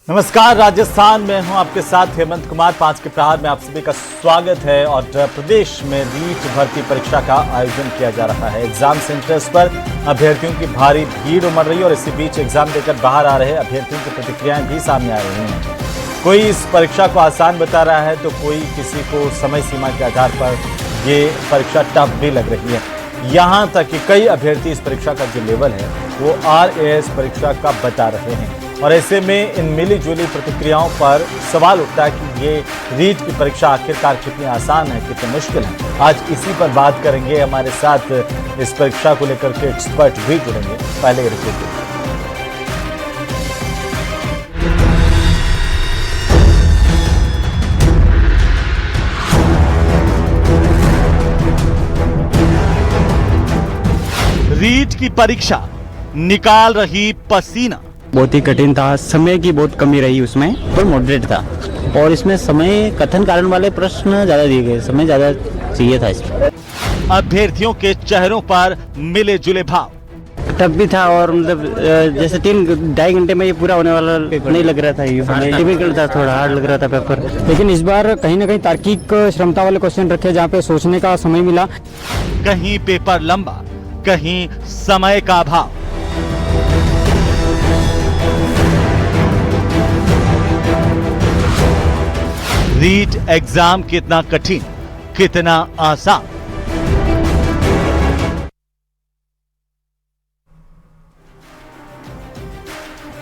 नमस्कार, राजस्थान में हूं आपके साथ हेमंत कुमार। 5 के प्रहार में आप सभी का स्वागत है। और प्रदेश में रीट भर्ती परीक्षा का आयोजन किया जा रहा है। एग्जाम सेंटर्स पर अभ्यर्थियों की भारी भीड़ उमड़ रही है और इसी बीच एग्जाम देकर बाहर आ रहे अभ्यर्थियों की प्रतिक्रियाएं भी सामने आ रही हैं। कोई इस परीक्षा को आसान बता रहा है तो कोई किसी को समय सीमा के आधार पर ये परीक्षा टफ भी लग रही है। यहाँ तक कि कई अभ्यर्थी इस परीक्षा का जो लेवल है वो RAS परीक्षा का बता रहे हैं। और ऐसे में इन मिली जुली प्रतिक्रियाओं पर सवाल उठता है कि ये रीट की परीक्षा आखिरकार कितनी आसान है, कितनी मुश्किल है। आज इसी पर बात करेंगे। हमारे साथ इस परीक्षा को लेकर के एक्सपर्ट भी जुड़ेंगे। पहले रिपोर्ट। रीट की परीक्षा निकाल रही पसीना। बहुत ही कठिन था, समय की बहुत कमी रही उसमें, पर मॉडरेट था। और इसमें समय कथन कारण वाले प्रश्न ज्यादा दिए गए, समय ज्यादा चाहिए था इसमें। अभ्यर्थियों के चेहरों पर मिले जुले भाव। टफ भी था और मतलब जैसे 3-2.5 घंटे में ये पूरा होने वाला नहीं लग रहा था। ये डिफिकल्ट था, थोड़ा हार्ड लग रहा था पेपर। लेकिन इस बार कहीं ना कहीं तार्किक क्षमता वाले क्वेश्चन रखे जहाँ पे सोचने का समय मिला। कहीं पेपर लंबा, कहीं समय का अभाव। रीट एग्जाम कितना कठिन, कितना आसान।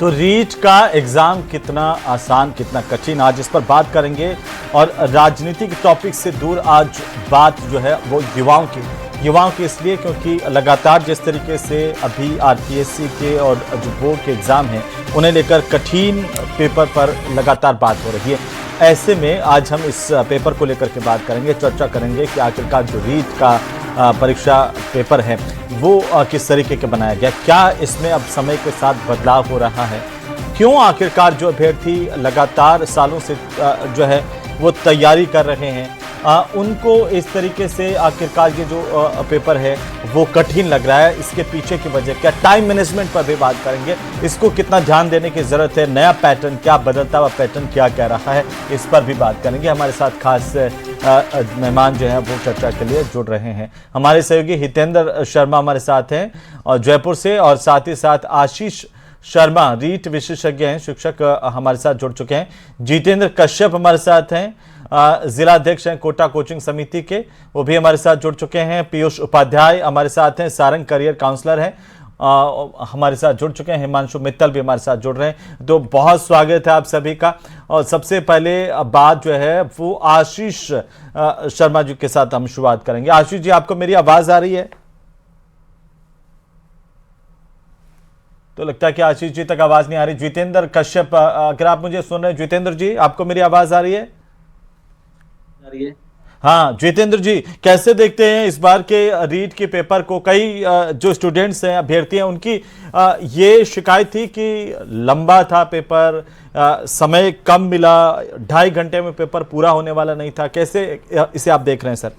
तो रीट का एग्जाम कितना आसान, कितना कठिन, आज इस पर बात करेंगे। और राजनीतिक टॉपिक से दूर आज बात जो है वो युवाओं की इसलिए क्योंकि लगातार जिस तरीके से अभी RPSC के और जो बोर्ड के एग्जाम हैं उन्हें लेकर कठिन पेपर पर लगातार बात हो रही है। ऐसे में आज हम इस पेपर को लेकर के बात करेंगे, चर्चा करेंगे कि आखिरकार जो रीट का परीक्षा पेपर है वो किस तरीके के बनाया गया, क्या इसमें अब समय के साथ बदलाव हो रहा है, क्यों आखिरकार जो अभ्यर्थी लगातार सालों से जो है वो तैयारी कर रहे हैं उनको इस तरीके से आखिरकार ये जो पेपर है वो कठिन लग रहा है। इसके पीछे की वजह क्या, टाइम मैनेजमेंट पर भी बात करेंगे। इसको कितना ध्यान देने की ज़रूरत है, नया पैटर्न क्या, बदलता हुआ पैटर्न क्या कह रहा है, इस पर भी बात करेंगे। हमारे साथ खास मेहमान जो हैं वो चर्चा के लिए जुड़ रहे हैं। हमारे सहयोगी हितेंद्र शर्मा हमारे साथ हैं और जयपुर से, और साथ ही साथ आशीष शर्मा रीट विशेषज्ञ हैं, शिक्षक हमारे साथ जुड़ चुके हैं। जितेंद्र कश्यप हमारे साथ हैं, जिला अध्यक्ष हैं कोटा कोचिंग समिति के, वो भी हमारे साथ जुड़ चुके हैं। पीयूष उपाध्याय हमारे साथ हैं, सारंग करियर काउंसलर हैं, हमारे साथ जुड़ चुके हैं। हिमांशु मित्तल भी हमारे साथ जुड़ रहे हैं। तो बहुत स्वागत है आप सभी का। और सबसे पहले बात जो है वो आशीष शर्मा जी के साथ हम शुरुआत करेंगे। आशीष जी, आपको मेरी आवाज आ रही है? तो लगता है कि आशीष जी तक आवाज नहीं आ रही। जितेंद्र कश्यप, अगर आप मुझे सुन रहे हैं, जितेंद्र जी आपको मेरी आवाज आ रही है? हाँ जितेंद्र जी, कैसे देखते हैं इस बार के रीट के पेपर को? कई जो स्टूडेंट्स हैं, अभ्यर्थी हैं, उनकी ये शिकायत थी कि लंबा था पेपर, समय कम मिला, 2.5 घंटे में पेपर पूरा होने वाला नहीं था। कैसे इसे आप देख रहे हैं सर?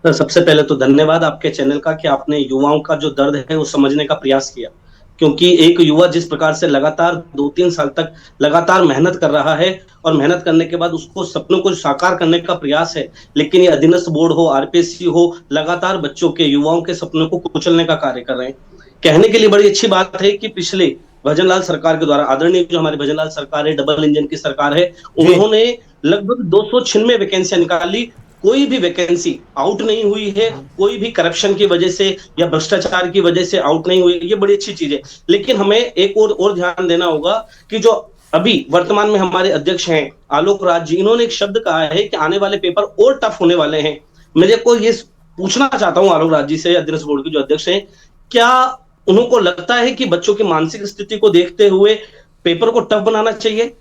सर, सबसे पहले तो धन्यवाद आपके चैनल का कि आपने युवाओं का जो दर्द है वो समझने का प्रयास किया। क्योंकि एक युवा जिस प्रकार से लगातार 2-3 साल तक लगातार मेहनत कर रहा है और मेहनत करने के बाद उसको सपनों को साकार करने का प्रयास है, लेकिन ये अधीनस्थ बोर्ड हो, RPSC हो, लगातार बच्चों के, युवाओं के सपनों को कुचलने का कार्य कर रहे हैं। कहने के लिए बड़ी अच्छी बात है कि पिछले भजनलाल सरकार के द्वारा, आदरणीय जो हमारी भजनलाल सरकार है, डबल इंजन की सरकार है, उन्होंने लगभग 296 वैकेंसियां निकाली। कोई भी वैकेंसी आउट नहीं हुई है, कोई भी करप्शन की वजह से या भ्रष्टाचार की वजह से आउट नहीं हुई। ये बड़ी अच्छी चीज है। लेकिन हमें एक और ध्यान देना होगा कि जो अभी वर्तमान में हमारे अध्यक्ष हैं आलोक राज जी, इन्होंने एक शब्द कहा है कि आने वाले पेपर और टफ होने वाले हैं। मेरे को ये पूछना चाहता हूं आलोक राज जी से, अध्यक्ष बोर्ड के जो अध्यक्ष हैं, क्या उनको लगता है कि बच्चों की मानसिक स्थिति को देखते हुए पेपर को टफ बनाना चाहिए?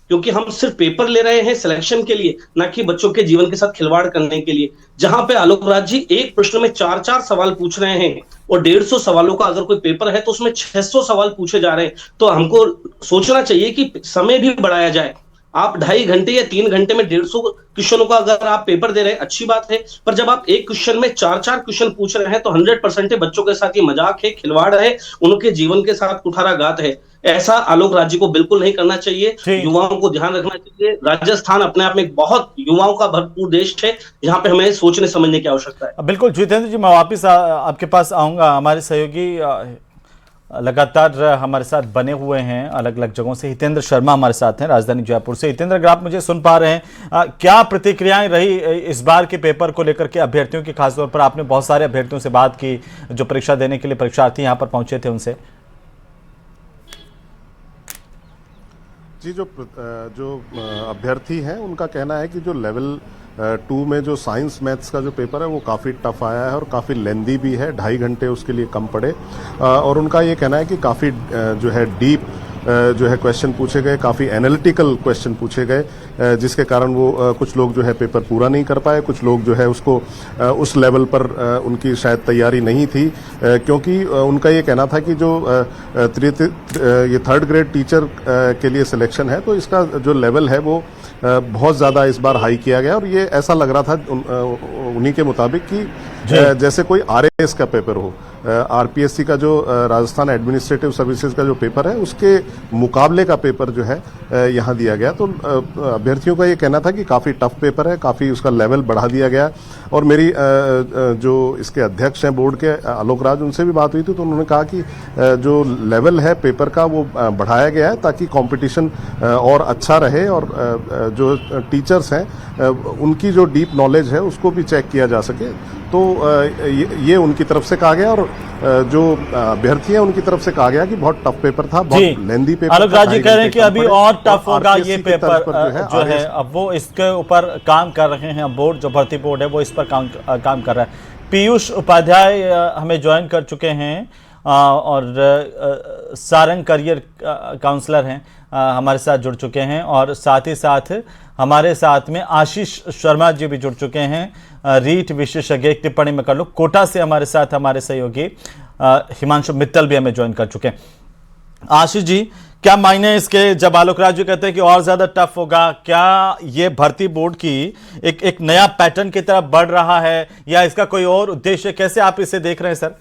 क्योंकि हम सिर्फ पेपर ले रहे हैं सिलेक्शन के लिए, ना कि बच्चों के जीवन के साथ खिलवाड़ करने के लिए। जहां पे आलोक राज जी एक प्रश्न में 4-4 सवाल पूछ रहे हैं और 150 सवालों का अगर कोई पेपर है तो उसमें 600 सवाल पूछे जा रहे हैं, तो हमको सोचना चाहिए कि समय भी बढ़ाया जाए। आप 2.5 घंटे या 3 घंटे में 150 क्वेश्चनों का अगर आप पेपर दे रहे हैं, अच्छी बात है। पर जब आप एक क्वेश्चन में 4-4 क्वेश्चन पूछ रहे हैं तो 100% बच्चों के साथ ये मजाक है, खिलवाड़ है, उनके जीवन के साथ कुठाराघात है। ऐसा आलोक राज्य को बिल्कुल नहीं करना चाहिए। जी। युवाओं को ध्यान रखना चाहिए। राजस्थान अपने आप में एक बहुत युवाओं का भरपूर देश है, जहां पे हमें सोचने समझने की आवश्यकता है। बिल्कुल जितेंद्र जी, मैं वापस आपके पास आऊंगा। हमारे सहयोगी लगातार हमारे साथ बने हुए हैं अलग अलग जगहों से। हितेंद्र शर्मा हमारे साथ हैं राजधानी जयपुर से। हितेंद्र, अगर आप मुझे सुन पा रहे हैं, क्या प्रतिक्रियाएं रही इस बार के पेपर को लेकर के अभ्यर्थियों की? खासतौर पर आपने बहुत सारे अभ्यर्थियों से बात की जो परीक्षा देने के लिए परीक्षार्थी यहाँ पर पहुंचे थे उनसे। जी, जो अभ्यर्थी हैं उनका कहना है कि जो लेवल 2 में जो साइंस मैथ्स का जो पेपर है वो काफ़ी टफ आया है और काफ़ी लेंदी भी है, 2.5 घंटे उसके लिए कम पड़े। और उनका ये कहना है कि काफ़ी जो है डीप जो है क्वेश्चन पूछे गए, काफ़ी एनालिटिकल क्वेश्चन पूछे गए, जिसके कारण वो कुछ लोग जो है पेपर पूरा नहीं कर पाए, कुछ लोग जो है उसको उस लेवल पर उनकी शायद तैयारी नहीं थी, क्योंकि उनका ये कहना था कि जो ये 3rd ग्रेड टीचर के लिए सिलेक्शन है तो इसका जो लेवल है वो बहुत ज़्यादा इस बार हाई किया गया। और ये ऐसा लग रहा था उन्हीं के मुताबिक कि जैसे कोई RAS का पेपर हो, RPSC का जो राजस्थान एडमिनिस्ट्रेटिव सर्विसेज का जो पेपर है उसके मुकाबले का पेपर जो है यहाँ दिया गया। तो अभ्यर्थियों का ये कहना था कि काफ़ी टफ पेपर है, काफ़ी उसका लेवल बढ़ा दिया गया। और मेरी जो इसके अध्यक्ष हैं बोर्ड के, आलोक राज, उनसे भी बात हुई थी तो उन्होंने कहा कि जो लेवल है पेपर का वो बढ़ाया गया है ताकि कंपटीशन और अच्छा रहे और जो टीचर्स हैं उनकी जो डीप नॉलेज है उसको भी चेक किया जा सके। तो ये उनकी तरफ से कहा गया और जो अभ्यर्थी हैं उनकी तरफ से कहा गया कि बहुत टफ पेपर था, बहुत लेंदी पेपर। आलोक राज जी कह रहे हैं कि अभी और टफ होगा ये पेपर जो है, अब वो इसके ऊपर काम कर रहे हैं। बोर्ड, जो भर्ती बोर्ड है वो इस पर काम कर रहा है। पीयूष उपाध्याय हमें ज्वाइन कर चुके हैं और सारंग करियर काउंसलर हैं, हमारे साथ जुड़ चुके हैं। और साथ ही साथ हमारे साथ में आशीष शर्मा जी भी जुड़ चुके हैं, रीट विशेषज्ञ। एक टिप्पणी में कर लो, कोटा से हमारे साथ हमारे सहयोगी हिमांशु मित्तल भी हमें ज्वाइन कर चुके हैं। आशीष जी, क्या मायने इसके जब आलोक राज जी कहते हैं कि और ज्यादा टफ होगा? क्या ये भर्ती बोर्ड की एक नया पैटर्न की तरफ बढ़ रहा है या इसका कोई और उद्देश्य? कैसे आप इसे देख रहे हैं सर?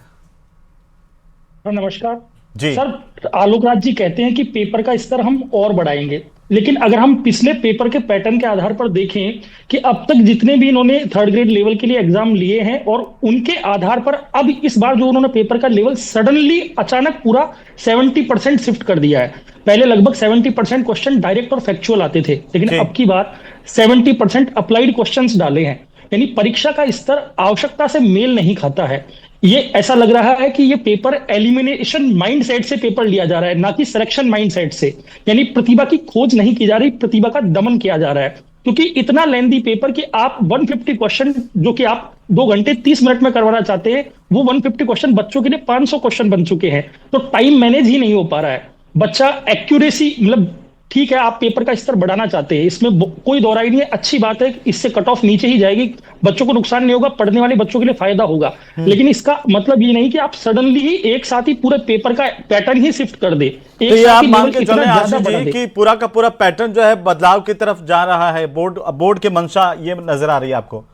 नमस्कार जी सर, आलोक राज जी कहते हैं कि पेपर का स्तर हम और बढ़ाएंगे, लेकिन अगर हम पिछले पेपर के पैटर्न के आधार पर देखें कि अब तक जितने भी इन्होंने 3rd ग्रेड लेवल के लिए एग्जाम लिए हैं और उनके आधार पर अब इस बार जो उन्होंने पेपर का लेवल सडनली अचानक पूरा 70% शिफ्ट कर दिया है। पहले लगभग 70% क्वेश्चन डायरेक्ट और फैक्चुअल आते थे, लेकिन अब की बार 70% अप्लाइड क्वेश्चंस डाले हैं। यानी परीक्षा का स्तर आवश्यकता से मेल नहीं खाता है। ये ऐसा लग रहा है कि ये पेपर एलिमिनेशन माइंडसेट से पेपर लिया जा रहा है, ना कि सिलेक्शन माइंडसेट से। यानी प्रतिभा की खोज नहीं की जा रही, प्रतिभा का दमन किया जा रहा है। क्योंकि इतना लेंदी पेपर कि आप 150 क्वेश्चन जो कि आप 2 घंटे 30 मिनट में करवाना चाहते हैं, वो 150 क्वेश्चन बच्चों के लिए 500 क्वेश्चन बन चुके हैं। तो टाइम मैनेज ही नहीं हो पा रहा है। बच्चा एक्यूरेसी, मतलब ठीक है आप पेपर का स्तर बढ़ाना चाहते हैं, इसमें कोई दो राय नहीं है, अच्छी बात है, इससे कट ऑफ नीचे ही जाएगी, बच्चों को नुकसान नहीं होगा, पढ़ने वाले बच्चों के लिए फायदा होगा। लेकिन इसका मतलब ये नहीं कि आप सडनली ही एक साथ ही पूरे पेपर का पैटर्न ही शिफ्ट कर दे। तो ये आप मान के चले आशीष जी कि पूरा का पूरा पैटर्न जो है बदलाव की तरफ जा रहा है, बोर्ड के मंशा ये नजर आ रही है आपको?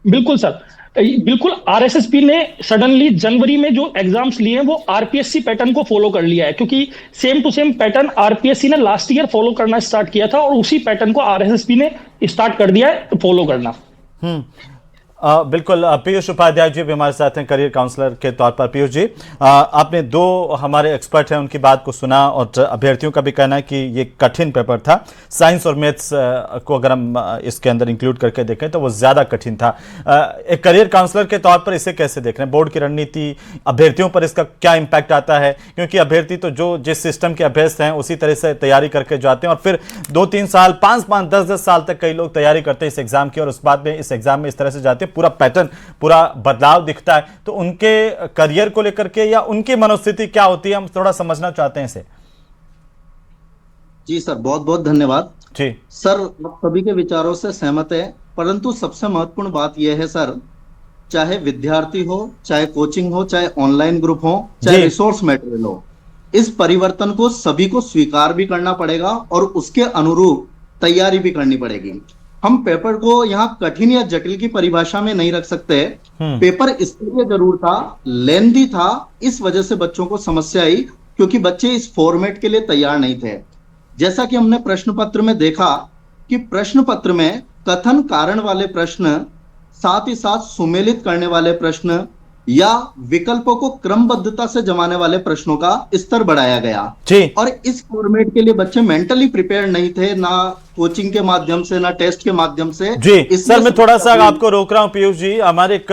बिल्कुल सर, बिल्कुल। RSSB ने सडनली जनवरी में जो एग्जाम्स लिए हैं वो RPSC पैटर्न को फॉलो कर लिया है, क्योंकि same to same pattern RPSC ने लास्ट ईयर फॉलो करना स्टार्ट किया था और उसी पैटर्न को RSSB ने स्टार्ट कर दिया है फॉलो करना। बिल्कुल। पीयूष उपाध्याय जी भी हमारे साथ हैं करियर काउंसलर के तौर पर। पीयूष जी, आपने 2 हमारे एक्सपर्ट हैं उनकी बात को सुना और अभ्यर्थियों का भी कहना है कि ये कठिन पेपर था। साइंस और मैथ्स को अगर हम इसके अंदर इंक्लूड करके देखें तो वो ज़्यादा कठिन था। एक करियर काउंसलर के तौर पर इसे कैसे देख रहे हैं? बोर्ड की रणनीति, अभ्यर्थियों पर इसका क्या इम्पैक्ट आता है? क्योंकि अभ्यर्थी तो जो जिस सिस्टम के अभ्यस्त हैं उसी तरह से तैयारी करके जाते हैं और फिर 2-3 साल, 5-5, 10-10 साल तक कई लोग तैयारी करते हैं इस एग्जाम की और उस बाद में इस एग्जाम में इस तरह से जाते हैं, पूरा पैटर्न, पूरा बदलाव दिखता है। तो उनके करियर को लेकर के या उनकी मनोस्थिति क्या होती है, हम थोड़ा समझना चाहते हैं इसे। जी सर, बहुत बहुत धन्यवाद। जी सर, आप सभी के विचारों से सहमत है, परंतु सबसे महत्वपूर्ण बात यह है सर, चाहे विद्यार्थी हो, चाहे कोचिंग हो, चाहे ऑनलाइन ग्रुप हो, चाहे रिसोर्स मटेरियल हो, इस परिवर्तन को सभी को स्वीकार भी करना पड़ेगा और उसके अनुरूप तैयारी भी करनी पड़ेगी। हम पेपर को यहाँ कठिन या जटिल की परिभाषा में नहीं रख सकते। पेपर इसलिए जरूर था, लेंदी था, इस वजह से बच्चों को समस्या आई क्योंकि बच्चे इस फॉर्मेट के लिए तैयार नहीं थे। जैसा कि हमने प्रश्न पत्र में देखा कि प्रश्न पत्र में कथन कारण वाले प्रश्न, साथ ही साथ सुमेलित करने वाले प्रश्न या विकल्पों को क्रमबद्धता से जमाने वाले प्रश्नों का स्तर बढ़ाया गया जी। और इस फॉर्मेट के लिए बच्चे मेंटली प्रिपेयर नहीं थे, ना कोचिंग के माध्यम से ना टेस्ट के माध्यम से। जी सर, मैं थोड़ा सा आपको रोक रहा हूं पीयूष जी। हमारे एक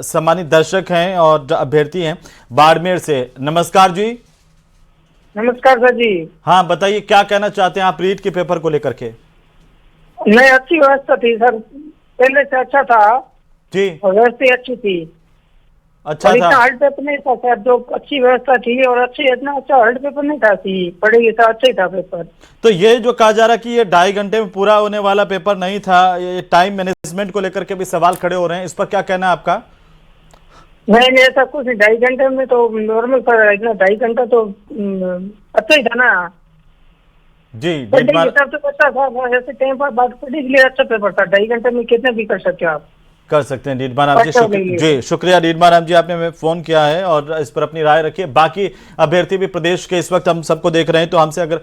सम्मानित दर्शक हैं और अभ्यर्थी हैं बाड़मेर से। नमस्कार जी। नमस्कार सर जी। हाँ बताइए, क्या कहना चाहते हैं आप रीट के पेपर को लेकर के? नहीं, अच्छी व्यवस्था थी सर, पहले से अच्छा था जी। और व्यवस्था अच्छी थी। अच्छा और इतना था। हार्ड पेपर नहीं था सर, जो अच्छी व्यवस्था थी और अच्छी, इतना अच्छा हार्ड पेपर नहीं था। पढ़ेगी था, अच्छा ही था पेपर। तो ये जो कहा जा रहा है कि ये 2.5 घंटे में पूरा होने वाला पेपर नहीं था, ये टाइम मैनेजमेंट को लेकर के भी सवाल खड़े हो रहे हैं, इस पर क्या कहना है आपका? नहीं, ऐसा कुछ नहीं, 2.5 घंटे में तो नॉर्मल पर, इतना 2.5 घंटा तो अच्छा ही था ना जी। हिसाब से अच्छा था। ऐसे टाइम पर बात पढ़ने के लिए अच्छा पेपर था। 2.5 घंटे में कितने भी कर सकते हो आप। कर सकते हैं नीलमा राम जी। जी शुक्रिया नीलमा राम जी, आपने फोन किया है और इस पर अपनी राय रखी है। बाकी अभ्यर्थी भी प्रदेश के इस वक्त हम सबको देख रहे हैं, तो हमसे अगर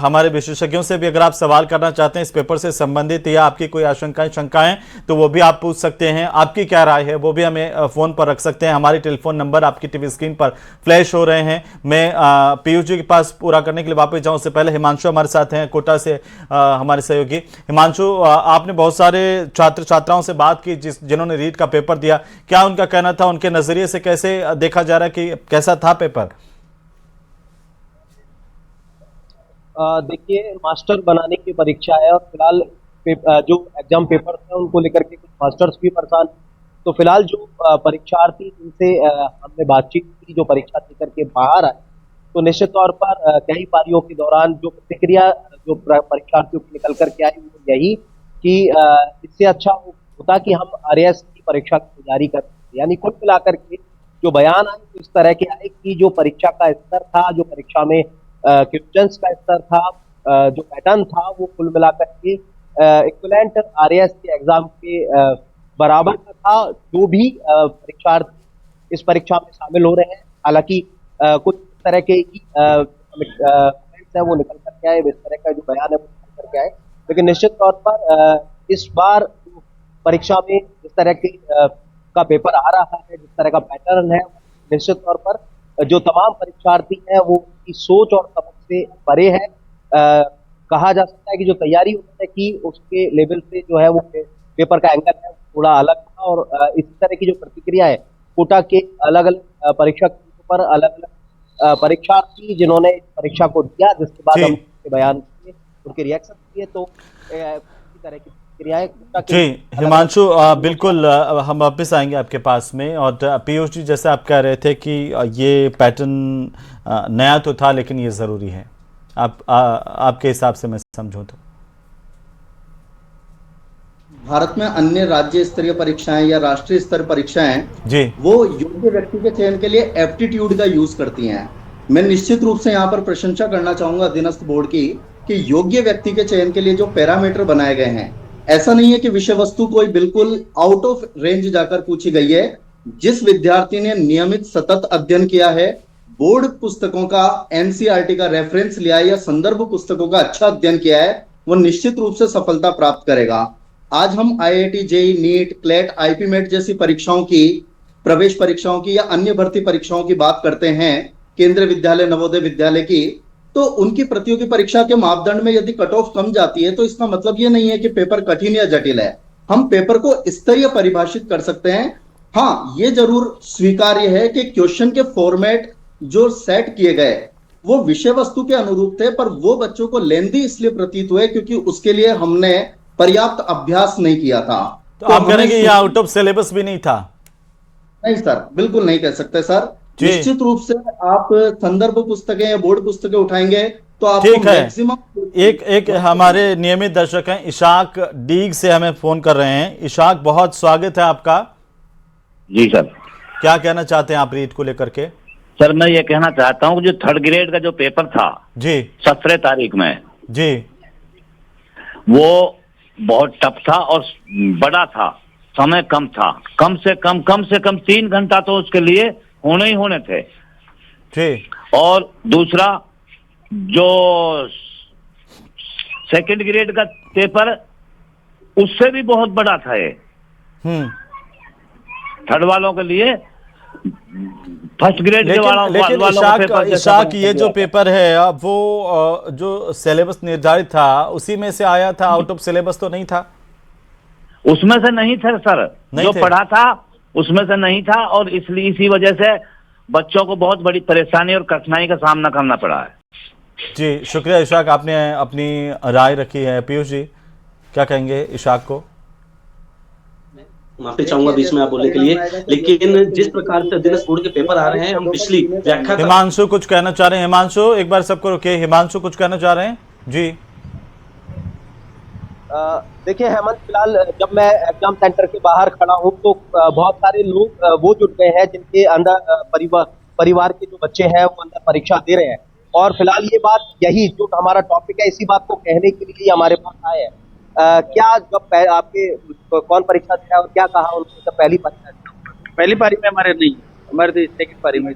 हमारे विशेषज्ञों से भी अगर आप सवाल करना चाहते हैं इस पेपर से संबंधित या आपकी कोई आशंकाएं शंकाएं, तो वो भी आप पूछ सकते हैं। आपकी क्या राय है वो भी हमें फोन पर रख सकते हैं। हमारे टेलीफोन नंबर आपकी टीवी स्क्रीन पर फ्लैश हो रहे हैं। मैं पीयूष जी के पास पूरा करने के लिए वापस जाऊँ, उससे पहले हिमांशु हमारे साथ हैं कोटा से, हमारे सहयोगी। हिमांशु, आपने बहुत सारे छात्र छात्राओं से बात की जिन्होंने रीट का पेपर दिया, क्या उनका कहना था, उनके नजरिए से कैसे देखा जा रहा है कि कैसा था पेपर? देखिए, मास्टर बनाने की परीक्षा है और फिलहाल जो एग्जाम पेपर है उनको लेकर के कुछ मास्टर्स भी परेशान। तो फिलहाल जो परीक्षार्थी जिनसे हमने बातचीत की, जो परीक्षा देकर के बाहर आए, तो निश्चित तौर पर कई पारियों के दौरान जो प्रतिक्रिया जो परीक्षार्थियों की निकल करके आई वो यही कि इससे अच्छा होता कि हम RAS की परीक्षा की तैयारी करते। यानी कुल मिलाकर के जो बयान आए तो इस तरह के आए कि जो परीक्षा का स्तर था, जो परीक्षा में क्वेश्चंस का स्तर था, जो पैटर्न था, वो कुल मिलाकर के इक्विवेलेंट RAS के एग्जाम के बराबर का था। जो भी परीक्षार्थी इस परीक्षा में शामिल हो रहे हैं, हालांकि कुछ तरह के कमेंट्स है वो निकल करके आए, इस तरह का जो बयान है वो निकल करके आए, लेकिन निश्चित तौर पर इस बार परीक्षा में जिस तरह के का पेपर आ रहा है, जिस तरह का पैटर्न है, निश्चित तौर पर जो तमाम परीक्षार्थी हैं वो की सोच और समझ से परे है। कहा जा सकता है कि जो तैयारी उन्होंने की उसके लेवल से जो है वो पेपर का एंगल है थोड़ा अलग था। और इसी तरह की जो प्रतिक्रिया है कोटा के अलग अलग परीक्षा पर अलग अलग परीक्षार्थी जिन्होंने परीक्षा को दिया, जिसके बाद हम उनके बयान किए, उनके रिएक्शन किए, तो इसी तरह की जी। हिमांशु, बिल्कुल हम वापस आएंगे आपके पास में। और पीयूष जी, जैसे आप कह रहे थे कि ये पैटर्न नया तो था लेकिन ये ज़रूरी है, आपके हिसाब से मैं समझूं तो? भारत में अन्य राज्य स्तरीय परीक्षाएं या राष्ट्रीय स्तर परीक्षाएं जी वो योग्य व्यक्ति के चयन के लिए एप्टीट्यूड का यूज करती हैं। मैं निश्चित रूप से यहाँ पर प्रशंसा करना चाहूंगा अधीनस्थ बोर्ड की कि योग्य व्यक्ति के चयन के लिए जो पैरामीटर बनाए गए हैं, ऐसा नहीं है कि विषय वस्तु कोई बिल्कुल आउट ऑफ रेंज जाकर पूछी गई है। जिस विद्यार्थी ने नियमित सतत अध्ययन किया है, बोर्ड पुस्तकों का, NCERT का रेफरेंस लिया है या संदर्भ पुस्तकों का अच्छा अध्ययन किया है, वो निश्चित रूप से सफलता प्राप्त करेगा। आज हम IIT, JEE, NEET, CLET, IPMET जैसी परीक्षाओं की, प्रवेश परीक्षाओं की या अन्य भर्ती परीक्षाओं की बात करते हैं, केंद्रीय विद्यालय, नवोदय विद्यालय की, तो उनकी प्रतियोगी परीक्षा के मापदंड में यदि कट ऑफ कम जाती है तो इसका मतलब ये नहीं है कि पेपर कठिन या जटिल है। हम पेपर को स्तरीय परिभाषित कर सकते हैं। हाँ, ये जरूर स्वीकार्य है कि क्वेश्चन के फॉर्मेट जो सेट किए गए वो विषय वस्तु के अनुरूप थे, पर वो बच्चों को लेंदी इसलिए प्रतीत हुए क्योंकि उसके लिए हमने पर्याप्त अभ्यास नहीं किया था। तो आप कह रहे हैं कि यह आउट ऑफ सिलेबस भी नहीं था? नहीं सर, बिल्कुल नहीं कह सकते सर। निश्चित रूप से आप संदर्भ पुस्तकें या बोर्ड पुस्तकें उठाएंगे तो आपको मैक्सिमम। एक हमारे नियमित दर्शक हैं इशाक डीग से हमें फोन कर रहे हैं। इशाक, बहुत स्वागत है आपका। जी सर। क्या कहना चाहते हैं आप रीट को लेकर के? सर, मैं ये कहना चाहता हूँ जो 3rd ग्रेड का जो पेपर था जी 17 तारीख में जी, वो बहुत टफ था और बड़ा था, समय कम था, कम से कम 3 घंटा तो उसके लिए होने ही होने थे। जी। और दूसरा जो सेकंड ग्रेड का पेपर उससे भी बहुत बड़ा था ये, थर्ड वालों के लिए फर्स्ट ग्रेड के लेकिन इशाक ये जो पेपर है अब वो जो सिलेबस निर्धारित था उसी में से आया था, आउट ऑफ सिलेबस तो नहीं था? उसमें से नहीं था सर, जो पढ़ा था उसमें से नहीं था, और इसलिए इसी वजह से बच्चों को बहुत बड़ी परेशानी और कठिनाई का सामना करना पड़ा है। जी, शुक्रिया इशाक, आपने अपनी राय रखी है। पीयूष जी क्या कहेंगे इशाक को? माफी चाहूंगा बीच में आप बोलने के लिए, लेकिन जिस प्रकार से दिनस बोर्ड के पेपर आ रहे हैं, हम पिछली व्याख्या हिमांशु कुछ कहना चाह रहे हैं। हिमांशु एक बार सबको रुकिए, हिमांशु कुछ कहना चाह रहे हैं जी। देखिए हेमंत, फिलहाल जब मैं एग्जाम सेंटर के बाहर खड़ा हूं तो बहुत सारे लोग वो जुट गए हैं जिनके अंदर परिवार के जो बच्चे हैं वो अंदर परीक्षा दे रहे हैं, और फिलहाल ये बात यही जो हमारा टॉपिक है इसी बात को कहने के लिए हमारे पास आए हैं। क्या जब आपके कौन परीक्षा दिया और क्या कहा उन्होंने जब पहली पारी में? हमारे नहीं, हमारे तो सेकंड पारी में,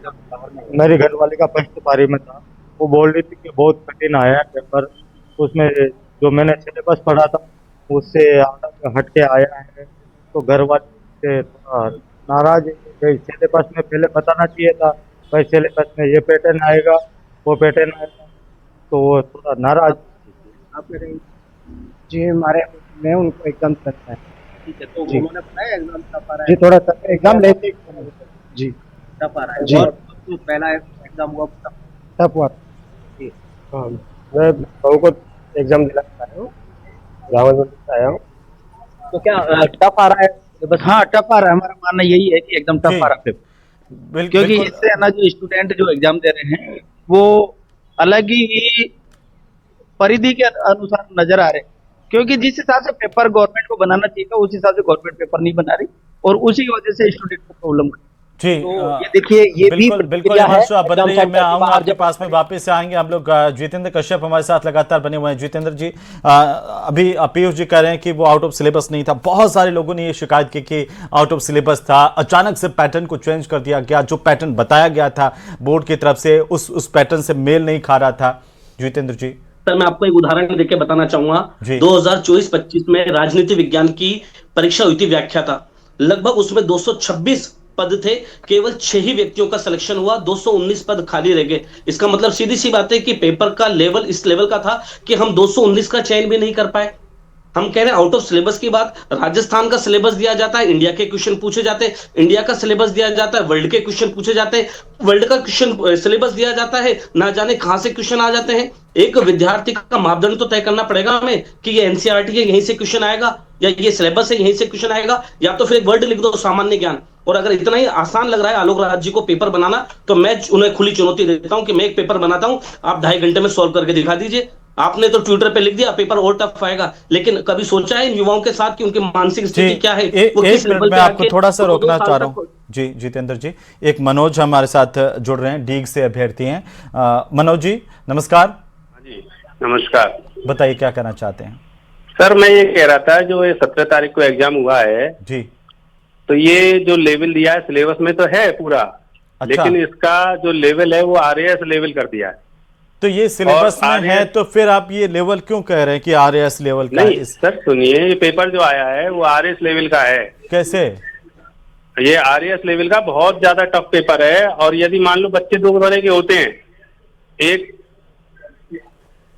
मेरी घरवाली का फर्स्ट पारी में था। वो बोल रही थी कि बहुत कठिन आया है पेपर, उसमें जो मैंने सिलेबस पढ़ा था उससे हट के आया है, तो घर वाले से थोड़ा नाराज है। सिलेबस में पहले बताना चाहिए था भाई सिलेबस में ये पैटर्न आएगा वो पैटर्न आएगा, तो वो थोड़ा नाराज। जी हमारे में उनको एकदम सकता है। ठीक है, तो उन्होंने बताया एग्जाम टफ आ रहा है जी, थोड़ा एग्जाम लेते जी टफ आ रहा है जी। और तो पहला एग्जाम हुआ टफ हुआ जी। हाँ, मैं बहू को एग्जाम दिलाया हूँ, आया हूँ। तो क्या टफ आ रहा है बस? हाँ टफ आ रहा है, हमारा मानना यही है कि एकदम टफ आ रहा है, क्योंकि इससे है ना जो स्टूडेंट जो एग्जाम दे रहे हैं वो अलग ही परिधि के अनुसार नजर आ रहे हैं, क्योंकि जिस हिसाब से पेपर गवर्नमेंट को बनाना चाहिए था उस हिसाब से गवर्नमेंट पेपर नहीं बना रही, और उसी वजह से स्टूडेंट को प्रॉब्लम हुई। जी, तो ये देखिए ये बिल्कुल आप बने रहिए, मैं आऊंगा आपके पास में, वापस से आएंगे हम लोग। जितेंद्र कश्यप हमारे साथ लगातार बने हुए हैं। जितेंद्र जी, अभी पीयूष जी कह रहे हैं कि वो आउट ऑफ सिलेबस नहीं था। बहुत सारे लोगों ने ये शिकायत की कि आउट ऑफ सिलेबस था, अचानक से पैटर्न को चेंज कर दिया गया, जो पैटर्न बताया गया था बोर्ड की तरफ से उस पैटर्न से मेल नहीं खा रहा था। जितेंद्र जी सर, मैं आपको एक उदाहरण देके बताना चाहूंगा। 2024-25 में राजनीति विज्ञान की परीक्षा हुई थी, व्याख्या था, लगभग उसमें 226 पद थे, केवल 6 ही व्यक्तियों का सिलेक्शन हुआ, 219 पद खाली रह गए। इसका मतलब सीधी सी बात है कि पेपर का लेवल इस लेवल का था कि हम 219 का चयन भी नहीं कर पाए। हम कह रहे हैं आउट ऑफ सिलेबस की बात। राजस्थान का सिलेबस दिया जाता है, इंडिया के क्वेश्चन पूछे जाते हैं, इंडिया का सिलेबस दिया जाता है, वर्ल्ड के क्वेश्चन पूछे जाते हैं, वर्ल्ड का क्वेश्चन सिलेबस दिया जाता है, ना जाने कहां से क्वेश्चन आ जाते हैं। एक विद्यार्थी का मापदंड तो तय करना पड़ेगा हमें कि ये एनसीईआरटी है, यहीं से क्वेश्चन आएगा, या ये सिलेबस है, यहीं से क्वेश्चन आएगा, या तो फिर एक वर्ड लिख दो, सामान्य ज्ञान। और अगर इतना ही आसान लग रहा है आलोक राज जी को पेपर बनाना, तो मैं उन्हें खुली चुनौती देता हूं कि मैं एक पेपर बनाता हूं, आप 2.5 घंटे में सॉल्व करके दिखा दीजिए। आपने तो ट्विटर पे लिख दिया पेपर और टफ आएगा, लेकिन कभी सोचा है इन युवाओं के साथ कि उनकी मानसिक स्थिति क्या है? एक मिनट में आपको थोड़ा सा रोकना चाह रहा हूँ। जी जितेंद्र जी, एक मनोज हमारे साथ जुड़ रहे हैं, डीग से अभ्यर्थी हैं। मनोज जी नमस्कार। जी नमस्कार, बताइए क्या कहना चाहते हैं? सर मैं ये कह रहा था, जो ये 17 तारीख को एग्जाम हुआ है जी, तो ये जो लेवल दिया है सिलेबस में तो है पूरा, लेकिन इसका जो लेवल है वो आरएएस लेवल कर दिया है। तो ये सिलेबस में है तो फिर आप ये लेवल क्यों कह रहे हैं कि आरएएस लेवल का? नहीं सर सुनिए, ये पेपर जो आया है वो आरएएस लेवल का है। कैसे? ये आरएएस लेवल का बहुत ज्यादा टफ पेपर है, और यदि मान लो बच्चे 2 तरह के होते हैं, एक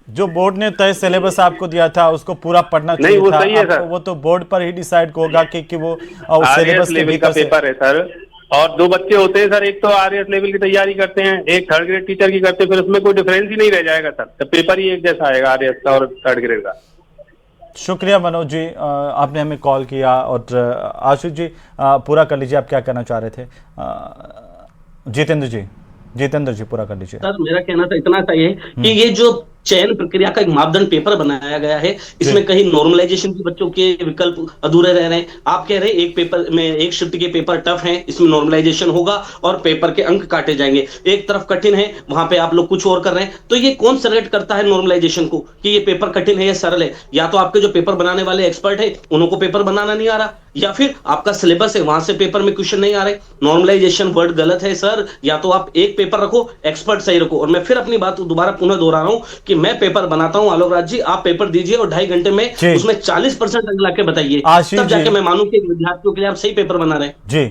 जो बोर्ड ने तय सिलेबस आपको दिया था उसको पूरा पढ़ना चाहिए वो था। सही है सर, वो तो बोर्ड पर ही डिसाइड होगा कि वो सिलेबस लेवल का पेपर है सर। और 2 बच्चे होते हैं सर, एक तो आरएएस लेवल की तैयारी करते हैं, एक थर्ड ग्रेड टीचर की करते हैं, फिर उसमें कोई डिफरेंस ही नहीं रह जाएगा सर, तो पेपर ही एक जैसा आएगा आरएएस का और थर्ड ग्रेड का। शुक्रिया मनोज जी, आपने हमें कॉल किया। और आशीष जी पूरा कर लीजिए, आप क्या कहना चाह रहे थे? जितेंद्र जी पूरा कर लीजिए। सर मेरा कहना था इतना चाहिए कि ये जो चयन प्रक्रिया का एक मापदंड पेपर बनाया गया है। इसमें कहीं नॉर्मलाइजेशन के बच्चों के विकल्प अधूरे रह रहे हैं। आप कह रहे हैं एक पेपर में, एक शिफ्ट के पेपर टफ हैं, इसमें नॉर्मलाइजेशन होगा और पेपर के अंक काटे जाएंगे। एक तरफ कठिन है, वहां पे आप लोग कुछ और कर रहे हैं। तो ये कौन सेलेक्ट करता है नॉर्मलाइजेशन को कि ये पेपर कठिन है या सरल है? या तो आपके जो पेपर बनाने वाले एक्सपर्ट है उनको पेपर बनाना नहीं आ रहा, या फिर आपका सिलेबस है वहां से पेपर में क्वेश्चन नहीं आ रहे। नॉर्मलाइजेशन वर्ड गलत है सर। या तो आप एक पेपर रखो, एक्सपर्ट सही रखो। और मैं फिर अपनी बात दोबारा पुनः दोहरा रहा हूं कि मैं पेपर बनाता हूं, आलोक राज जी आप पेपर दीजिए और 2.5 घंटे में उसमें 40% अंक लाके बताइए, तब जाके मैं मानूं कि विद्यार्थियों के लिए आप सही पेपर बना रहे हैं। जी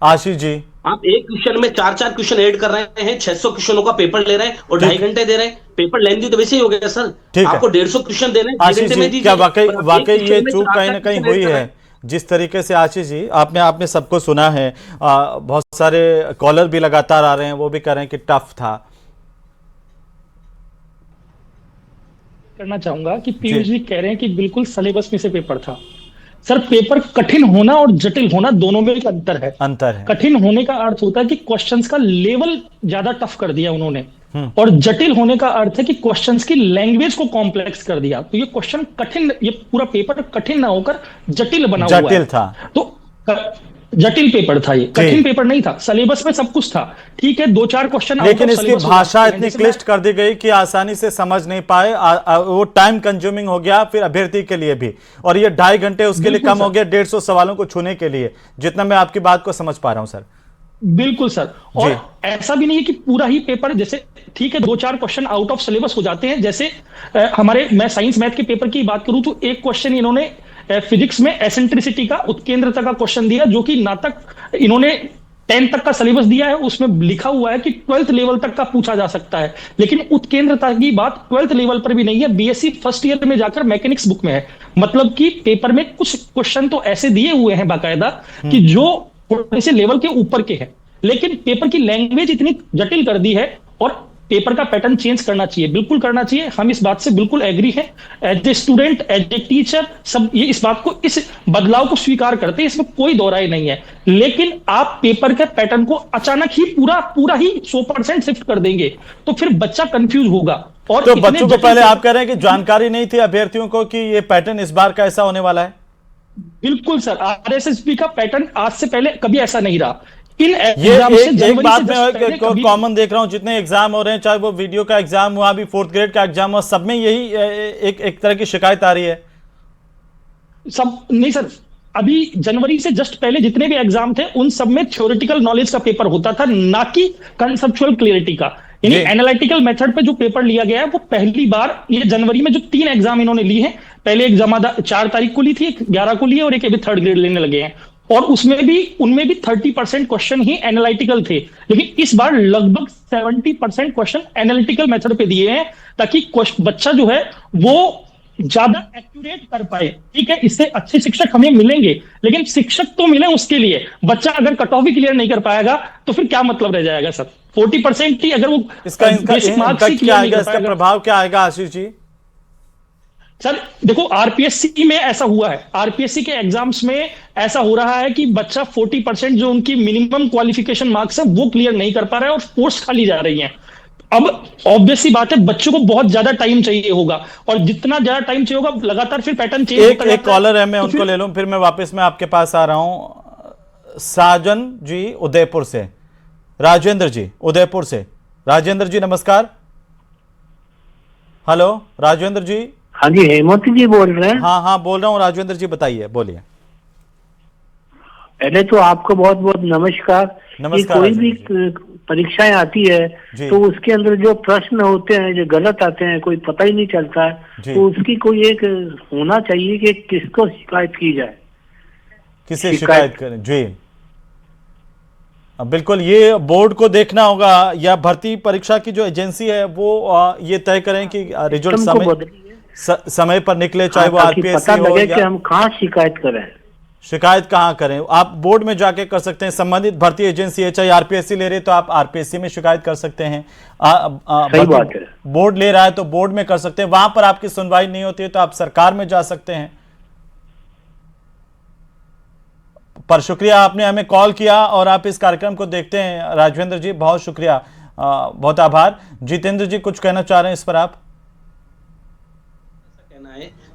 आशीष जी, आप एक क्वेश्चन में 4-4 क्वेश्चन ऐड कर रहे हैं, 600 क्वेश्चनों का पेपर ले रहे हैं और 2.5 घंटे दे रहे हैं। पेपर लेंथी तो वैसे ही हो गया सर। आपको 150 क्वेश्चन देने हैं, 2 घंटे में दीजिए। क्या वाकई ये चूक कहीं ना कहीं हुई है? जिस तरीके से आशीष जी आपने सबको सुना है, बहुत सारे कॉलर भी लगातार आ रहे हैं, वो भी कह रहे हैं कि टफ था। करना चाहूंगा कि पीयूष जी कह रहे हैं कि बिल्कुल सिलेबस में से पेपर था। सर पेपर कठिन होना और जटिल होना दोनों में एक अंतर है। कठिन होने का अर्थ होता है कि क्वेश्चंस का लेवल ज्यादा टफ कर दिया उन्होंने, और जटिल होने का अर्थ है कि क्वेश्चंस की लैंग्वेज को कॉम्प्लेक्स कर दिया। तो ये क्वेश्चन कठिन, ये पूरा पेपर कठिन ना होकर जटिल बना हुआ है। जटिल था तो जटिल पेपर था, ये कठिन पेपर नहीं था। सिलेबस में सब कुछ था, ठीक है, 2-4 क्वेश्चन, लेकिन इसकी भाषा इतनी क्लिष्ट कर दी गई कि आसानी से समझ नहीं पाए। वो टाइम कंज्यूमिंग हो गया फिर अभ्यर्थी के लिए भी, और ये 2.5 घंटे उसके लिए कम हो गया 150 सवालों को छूने के लिए, जितना मैं आपकी बात को समझ पा रहा हूं सर। बिल्कुल सर। और ऐसा भी नहीं है कि पूरा ही पेपर, जैसे ठीक है 2-4 क्वेश्चन आउट ऑफ सिलेबस हो जाते हैं। जैसे मैं साइंस मैथ के पेपर की बात करूं तो एक क्वेश्चन इन्होंने फिजिक्स में एसेंट्रिसिटी का, उत्केंद्रता का क्वेश्चन दिया, जो कि ना तक इन्होंने 10 तक का सिलेबस दिया है, उसमें लिखा हुआ है कि 12th लेवल तक का पूछा जा सकता है। लेकिन उत्केंद्रता की बात 12th लेवल पर भी नहीं है, बीएससी फर्स्ट ईयर में जाकर मैकेनिक्स बुक में है। मतलब कि पेपर में कुछ क्वेश्चन तो ऐसे दिए हुए हैं बाकायदा कि जो थोड़े से लेवल के ऊपर के हैं, लेकिन पेपर की लैंग्वेज इतनी जटिल कर दी है। और पेपर का पैटर्न चेंज करना चाहिए, बिल्कुल करना चाहिए, हम इस बात से बिल्कुल एग्री हैं। As a student, as a teacher, सब ये इस बात को, इस बदलाव को स्वीकार करते हैं, इसमें कोई दो राय नहीं है। लेकिन आप पेपर के पैटर्न को अचानक ही पूरा ही 100% शिफ्ट कर देंगे तो फिर बच्चा कंफ्यूज होगा। और तो बच्चों को पहले आप कह रहे हैं कि जानकारी नहीं थी अभ्यर्थियों को कि ये पैटर्न इस बार का ऐसा होने वाला है? बिल्कुल सर, आरएसएसबी का पैटर्न आज से पहले कभी ऐसा नहीं रहा। ये एक बात मैं कॉमन देख रहा हूं, जितने एग्जाम हो रहे हैं, चाहे वो वीडियो का एग्जाम हुआ, अभी 4th ग्रेड का एग्जाम हुआ, सब में यही एक तरह की शिकायत आ रही है। सब नहीं सर, अभी जनवरी से जस्ट पहले जितने भी एग्जाम थे उन सब में थ्योरेटिकल नॉलेज का पेपर होता था, ना कि कंसेप्चुअल क्लियरिटी का। यानी एनालिटिकल मेथड पे जो पेपर लिया गया है वो पहली बार ये जनवरी में जो 3 एग्जाम इन्होंने ली है, पहले एक जमा 4 तारीख को ली थी, 11 को ली है, और एक अभी 3rd ग्रेड लेने लगे हैं। और उनमें भी 30% क्वेश्चन ही एनालिटिकल थे, लेकिन इस बार लगभग 70% क्वेश्चन एनालिटिकल मेथड पे दिए हैं, ताकि बच्चा जो है वो ज्यादा एक्यूरेट कर पाए। ठीक है, इससे अच्छे शिक्षक हमें मिलेंगे, लेकिन शिक्षक तो मिले उसके लिए, बच्चा अगर कट ऑफ भी क्लियर नहीं कर पाएगा तो फिर क्या मतलब रह जाएगा सर? 40% ही अगर वो इसका प्रभाव क्या आएगा आशीष जी? सर देखो, आरपीएससी में ऐसा हुआ है, आरपीएससी के एग्जाम्स में ऐसा हो रहा है कि बच्चा 40% जो उनकी मिनिमम क्वालिफिकेशन मार्क्स है वो क्लियर नहीं कर पा रहा है और पोस्ट खाली जा रही हैं। अब ऑब्वियस सी बात है, बच्चों को बहुत ज्यादा टाइम चाहिए होगा, और जितना ज्यादा टाइम चाहिए होगा लगातार फिर पैटर्न चेंज होता है। एक कॉलर है, मैं उनको ले लूं, फिर मैं वापस में आपके पास आ रहा हूं। साजन जी उदयपुर से, राजेंद्र जी उदयपुर से। राजेंद्र जी नमस्कार। हेलो राजेंद्र जी। हाँ जी, हेमंत जी बोल रहे हैं? हाँ बोल रहा हूँ राजेंद्र जी, बताइए, बोलिए। पहले तो आपको बहुत बहुत नमस्कार। नमस्कार। कोई भी परीक्षाएं आती है तो उसके अंदर जो प्रश्न होते हैं जो गलत आते हैं, कोई पता ही नहीं चलता है, तो उसकी कोई एक होना चाहिए कि किसको शिकायत की जाए, किसे शिकायत करें जी। बिल्कुल, ये बोर्ड को देखना होगा या भर्ती परीक्षा की जो एजेंसी है वो ये तय करें कि रिजल्ट समय पर निकले, चाहे वो आरपीएससी हो या... कि हम कहाँ शिकायत करें। शिकायत कहाँ करें? आप बोर्ड में जाके कर सकते हैं, संबंधित भर्ती एजेंसी है, चाहे आरपीएससी ले रहे तो आप आरपीएससी में शिकायत कर सकते हैं। सही बात है। बोर्ड ले रहा है तो बोर्ड में कर सकते हैं, वहां पर आपकी सुनवाई नहीं होती है तो आप सरकार में जा सकते हैं। पर शुक्रिया, आपने हमें कॉल किया और आप इस कार्यक्रम को देखते हैं। राजेंद्र जी बहुत शुक्रिया, बहुत आभार। जितेंद्र जी कुछ कहना चाह रहे हैं इस पर आप?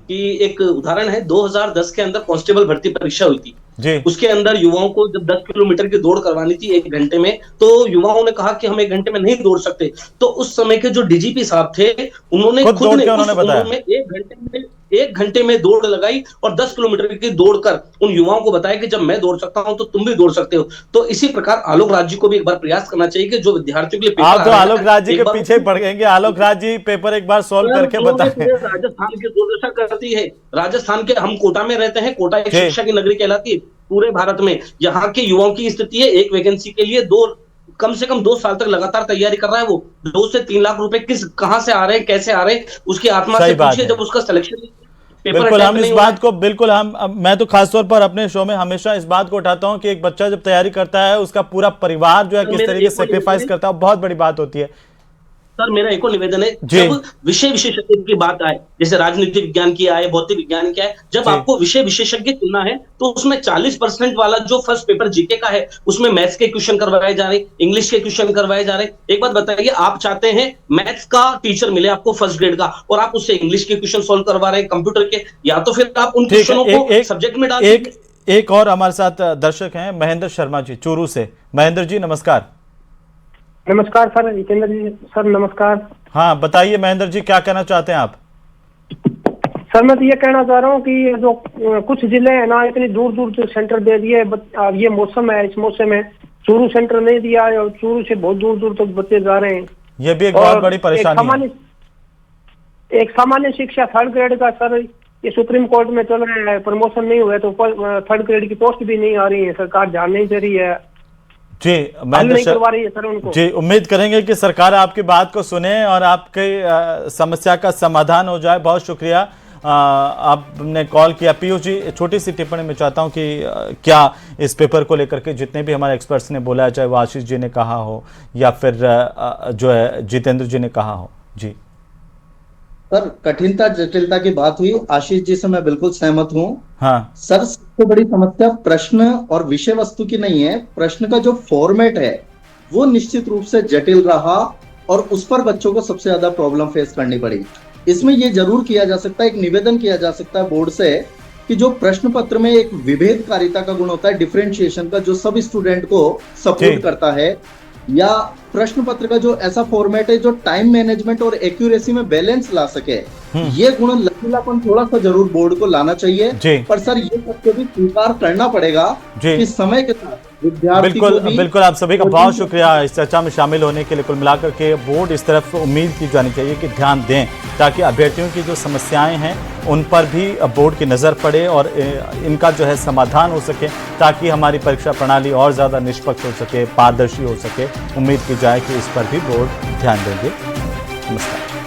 कि एक उदाहरण है, 2010 के अंदर कांस्टेबल भर्ती परीक्षा हुई थी जी। उसके अंदर युवाओं को जब 10 किलोमीटर की दौड़ करवानी थी 1 घंटे में, तो युवाओं ने कहा कि हम 1 घंटे में नहीं दौड़ सकते। तो उस समय के जो डीजीपी साहब थे उन्होंने खुद ने उस उम्र में 1 घंटे में दौड़ लगाई और 10 किलोमीटर की दौड़ कर उन युवाओं को बताया कि जब मैं दौड़ सकता हूं तो तुम भी दौड़ सकते हो। तो इसी प्रकार आलोक राज जी को भी एक बार प्रयास करना चाहिए कि जो विद्यार्थियों के लिए आप तो आलोक राज जी के पीछे पड़ गए। आलोक राज जी पेपर एक बार सॉल्व करके बताएं। राजस्थान की दुर्दशा करती है, राजस्थान के, हम कोटा में रहते हैं, कोटा एक शिक्षा की नगरी कहलाती है पूरे भारत में। यहाँ के युवाओं की स्थिति है, एक वैकेंसी के लिए कम से कम 2 साल तक लगातार तैयारी कर रहा है। वो 2 से 3 लाख रुपए कहां से आ रहे हैं, कैसे आ रहे हैं, उसकी आत्मा से पूछिए। जब उसका सिलेक्शन बिल्कुल हम इस बात को बिल्कुल मैं तो खासतौर पर अपने शो में हमेशा इस बात को उठाता हूं कि एक बच्चा जब तैयारी करता है उसका पूरा परिवार जो है किस तरीके से सेक्रीफाइस करता है, बहुत बड़ी बात होती है। सर मेरा एक और निवेदन है, जब विषय विशेषज्ञ की बात आए, जैसे राजनीति विज्ञान की आए, भौतिक विज्ञान की आए, जब आपको विषय विशेषज्ञ चुनना है तो उसमें 40% वाला जो फर्स्ट पेपर जीके का है उसमें मैथ्स के क्वेश्चन करवाए जा रहे, इंग्लिश के क्वेश्चन करवाए जा रहे। एक बात बताइए, आप चाहते हैं मैथ्स का टीचर मिले आपको फर्स्ट ग्रेड का और आप उससे इंग्लिश के क्वेश्चन सोल्व करवा रहे हैं कंप्यूटर के, या तो फिर आप उन क्वेश्चनों को सब्जेक्ट में डाल। एक और हमारे साथ दर्शक हैं, महेंद्र शर्मा जी चूरू से। महेंद्र जी नमस्कार। नमस्कार सर, जितेंद्र जी सर नमस्कार। हाँ बताइए महेंद्र जी, क्या कहना चाहते हैं आप? सर मैं तो ये कहना चाह रहा हूँ कि जो कुछ जिले हैं ना, इतनी दूर दूर से सेंटर दे दिए। ये मौसम है, इस मौसम में चूरू सेंटर नहीं दिया है और चूरू से बहुत दूर दूर तक बच्चे जा रहे हैं। ये भी एक बहुत बड़ी परेशानी है। एक सामान्य शिक्षा 3rd ग्रेड का सर, ये सुप्रीम कोर्ट में चल रहा है, प्रमोशन नहीं हुआ तो 3rd ग्रेड की पोस्ट भी नहीं आ रही है, सरकार ध्यान नहीं दे रही है जी। नहीं करवा रही है सर उनको। जी उम्मीद करेंगे कि सरकार आपकी बात को सुने और आपकी समस्या का समाधान हो जाए। बहुत शुक्रिया आपने कॉल किया। पीयूष जी छोटी सी टिप्पणी में चाहता हूं कि क्या इस पेपर को लेकर के जितने भी हमारे एक्सपर्ट्स ने बोला, चाहे वो आशीष जी ने कहा हो या फिर जो है जितेंद्र जी ने कहा हो। जी सर कठिनता जटिलता की बात हुई, आशीष जी से मैं बिल्कुल सहमत हूँ। हाँ सर सबसे बड़ी समस्या प्रश्न और विषय वस्तु की नहीं है, प्रश्न का जो फॉर्मेट है वो निश्चित रूप से जटिल रहा और उस पर बच्चों को सबसे ज्यादा प्रॉब्लम फेस करनी पड़ी। इसमें ये जरूर किया जा सकता है, एक निवेदन किया जा सकता है बोर्ड से कि जो प्रश्न पत्र में एक विभेदकारिता का गुण होता है, डिफरेंशिएशन का, जो सब स्टूडेंट को सपोर्ट करता है, या प्रश्न पत्र का जो ऐसा फॉर्मेट है जो टाइम मैनेजमेंट और एक्यूरेसी में बैलेंस ला सके, ये गुण लचीलापन थोड़ा सा जरूर बोर्ड को लाना चाहिए। पर सर ये सबको भी स्वीकार करना पड़ेगा कि समय के साथ विद्यार्थी बिल्कुल आप सभी का बहुत शुक्रिया इस चर्चा में शामिल होने के लिए। कुल मिलाकर के बोर्ड इस तरफ उम्मीद की जानी चाहिए कि ध्यान दें ताकि अभ्यर्थियों की जो समस्याएं हैं उन पर भी बोर्ड की नज़र पड़े और इनका जो है समाधान हो सके, ताकि हमारी परीक्षा प्रणाली और ज़्यादा निष्पक्ष हो सके, पारदर्शी हो सके। उम्मीद की जाए कि इस पर भी बोर्ड ध्यान देंगे। नमस्कार।